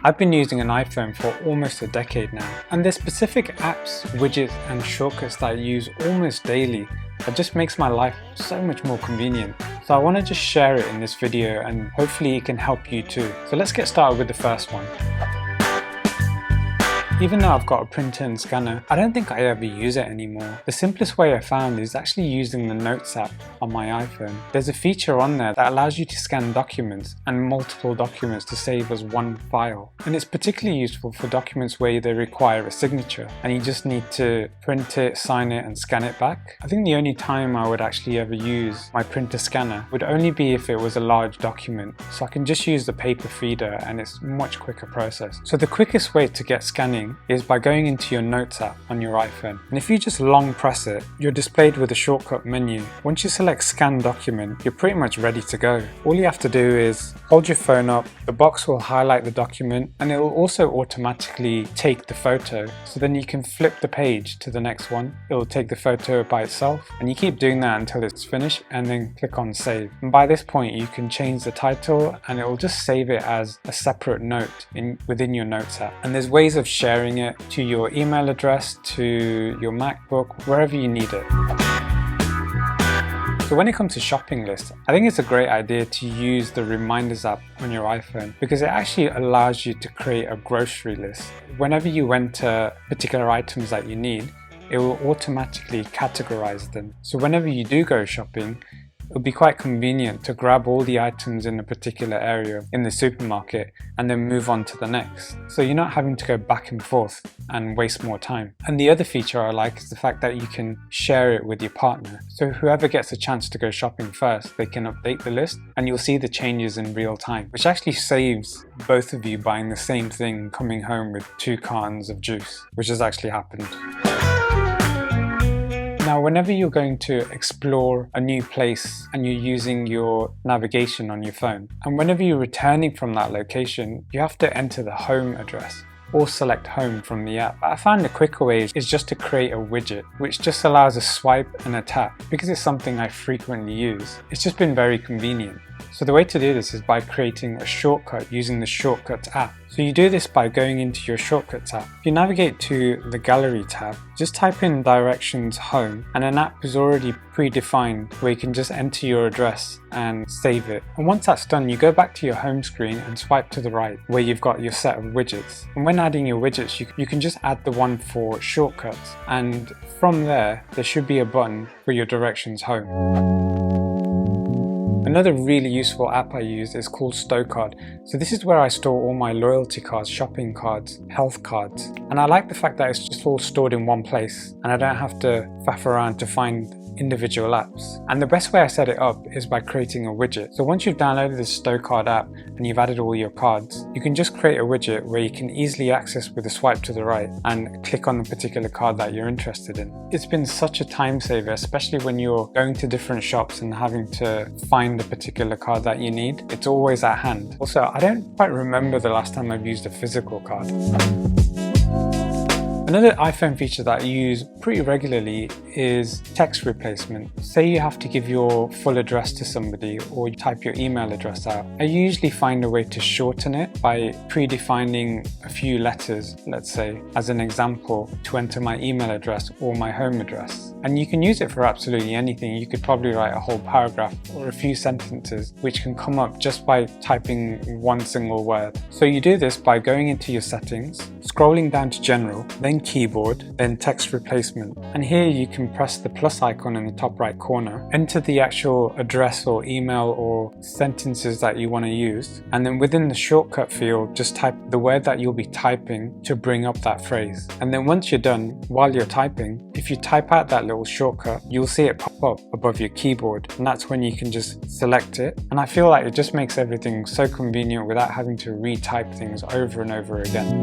I've been using an iPhone for almost a decade now, and there's specific apps, widgets and shortcuts that I use almost daily that just makes my life so much more convenient. So I want to just share it in this video and hopefully it can help you too. So let's get started with the first one. Even though I've got a printer and scanner, I don't think I ever use it anymore. The simplest way I found is actually using the Notes app on my iPhone. There's a feature on there that allows you to scan documents and multiple documents to save as one file. And it's particularly useful for documents where they require a signature and you just need to print it, sign it and scan it back. I think the only time I would actually ever use my printer scanner would only be if it was a large document. So I can just use the paper feeder and it's a much quicker process. So the quickest way to get scanning is by going into your Notes app on your iPhone. And if you just long press it, you're displayed with a shortcut menu. Once you select Scan Document, you're pretty much ready to go. All you have to do is hold your phone up, the box will highlight the document and it will also automatically take the photo. So then you can flip the page to the next one. It will take the photo by itself and you keep doing that until it's finished and then click on Save. And by this point you can change the title and it will just save it as a separate note within your Notes app. And there's ways of sharing it to your email address, to your MacBook, wherever you need it. So when it comes to shopping lists, I think it's a great idea to use the Reminders app on your iPhone because it actually allows you to create a grocery list. Whenever you enter particular items that you need, it will automatically categorize them. So whenever you do go shopping, it'll be quite convenient to grab all the items in a particular area in the supermarket and then move on to the next. So you're not having to go back and forth and waste more time. And the other feature I like is the fact that you can share it with your partner. So whoever gets a chance to go shopping first, they can update the list and you'll see the changes in real time, which actually saves both of you buying the same thing, coming home with 2 cans of juice, which has actually happened. Now, whenever you're going to explore a new place and you're using your navigation on your phone, and whenever you're returning from that location, you have to enter the home address or select home from the app. I found a quicker way is just to create a widget, which just allows a swipe and a tap. Because it's something I frequently use, it's just been very convenient. So the way to do this is by creating a shortcut using the Shortcuts app. So you do this by going into your Shortcuts app. If you navigate to the Gallery tab, just type in directions home and an app is already predefined where you can just enter your address and save it. And once that's done, you go back to your home screen and swipe to the right where you've got your set of widgets. And when adding your widgets, you can just add the one for shortcuts. And from there should be a button for your directions home. Another really useful app I use is called Stowcard. So this is where I store all my loyalty cards, shopping cards, health cards. And I like the fact that it's just all stored in one place and I don't have to faff around to find individual apps. And the best way I set it up is by creating a widget. So once you've downloaded the Stowcard app and you've added all your cards, you can just create a widget where you can easily access with a swipe to the right and click on the particular card that you're interested in. It's been such a time saver, especially when you're going to different shops and having to find the particular card that you need. It's always at hand. Also, I don't quite remember the last time I've used a physical card. Another iPhone feature that I use pretty regularly is text replacement. Say you have to give your full address to somebody or you type your email address out. I usually find a way to shorten it by predefining a few letters, let's say, as an example, to enter my email address or my home address. And you can use it for absolutely anything. You could probably write a whole paragraph or a few sentences which can come up just by typing one single word. So you do this by going into your settings, scrolling down to General, then Keyboard, then Text Replacement. And here you can press the plus icon in the top right corner, enter the actual address or email or sentences that you want to use, and then within the shortcut field, just type the word that you'll be typing to bring up that phrase. And then once you're done, while you're typing, if you type out that little shortcut, you'll see it pop up above your keyboard, and that's when you can just select it. And I feel like it just makes everything so convenient without having to retype things over and over again.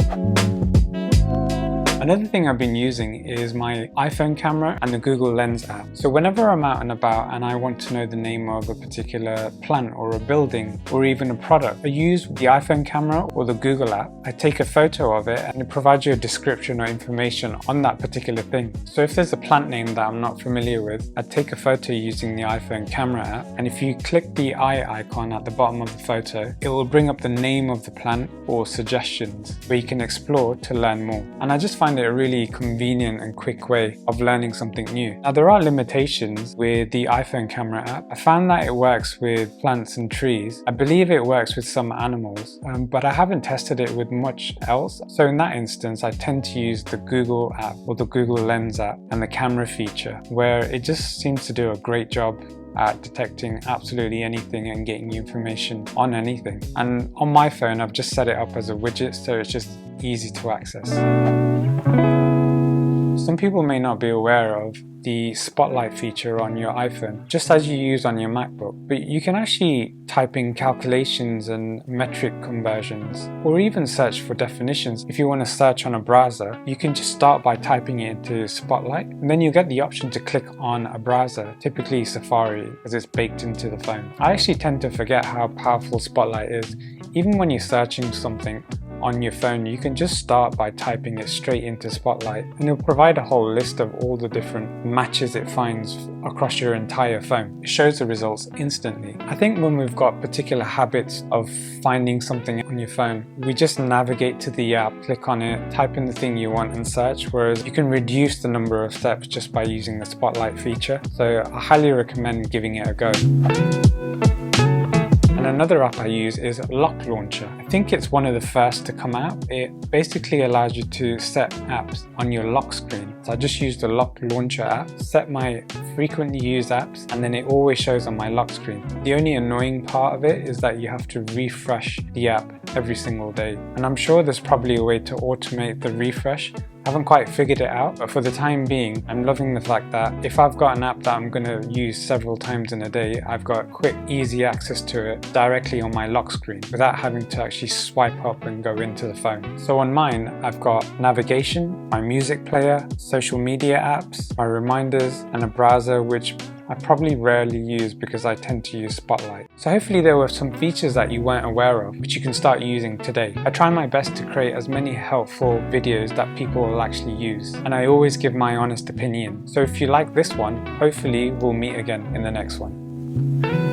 Another thing I've been using is my iPhone camera and the Google Lens app. So whenever I'm out and about and I want to know the name of a particular plant or a building or even a product, I use the iPhone camera or the Google app. I take a photo of it and it provides you a description or information on that particular thing. So if there's a plant name that I'm not familiar with, I take a photo using the iPhone camera app, and if you click the eye icon at the bottom of the photo, it will bring up the name of the plant or suggestions where you can explore to learn more. And I just find it a really convenient and quick way of learning something new. Now there are limitations with the iPhone camera app. I found that it works with plants and trees. I believe it works with some animals, but I haven't tested it with much else. So in that instance, I tend to use the Google app or the Google Lens app and the camera feature, where it just seems to do a great job at detecting absolutely anything and getting you information on anything. And on my phone, I've just set it up as a widget, so it's just easy to access. Some people may not be aware of the spotlight feature on your iPhone, just as you use on your MacBook, but you can actually type in calculations and metric conversions, or even search for definitions. If you want to search on a browser, you can just start by typing it into Spotlight, and then you get the option to click on a browser, typically Safari, as it's baked into the phone. I actually tend to forget how powerful Spotlight is. Even when you're searching something on your phone, you can just start by typing it straight into Spotlight, and it'll provide a whole list of all the different matches it finds across your entire phone. It shows the results instantly. I think when we've got particular habits of finding something on your phone, we just navigate to the app, click on it, type in the thing you want and search, whereas you can reduce the number of steps just by using the Spotlight feature. So I highly recommend giving it a go. And another app I use is Lock Launcher. I think it's one of the first to come out. It basically allows you to set apps on your lock screen. So I just use the Lock Launcher app, set my frequently used apps, and then it always shows on my lock screen. The only annoying part of it is that you have to refresh the app every single day. And I'm sure there's probably a way to automate the refresh. I haven't quite figured it out, but for the time being, I'm loving the fact that if I've got an app that I'm going to use several times in a day, I've got quick, easy access to it directly on my lock screen without having to actually swipe up and go into the phone. So on mine, I've got navigation, my music player, social media apps, my reminders, and a browser which I probably rarely use because I tend to use Spotlight. So hopefully there were some features that you weren't aware of which you can start using today. I try my best to create as many helpful videos that people will actually use, and I always give my honest opinion. So if you like this one, hopefully we'll meet again in the next one.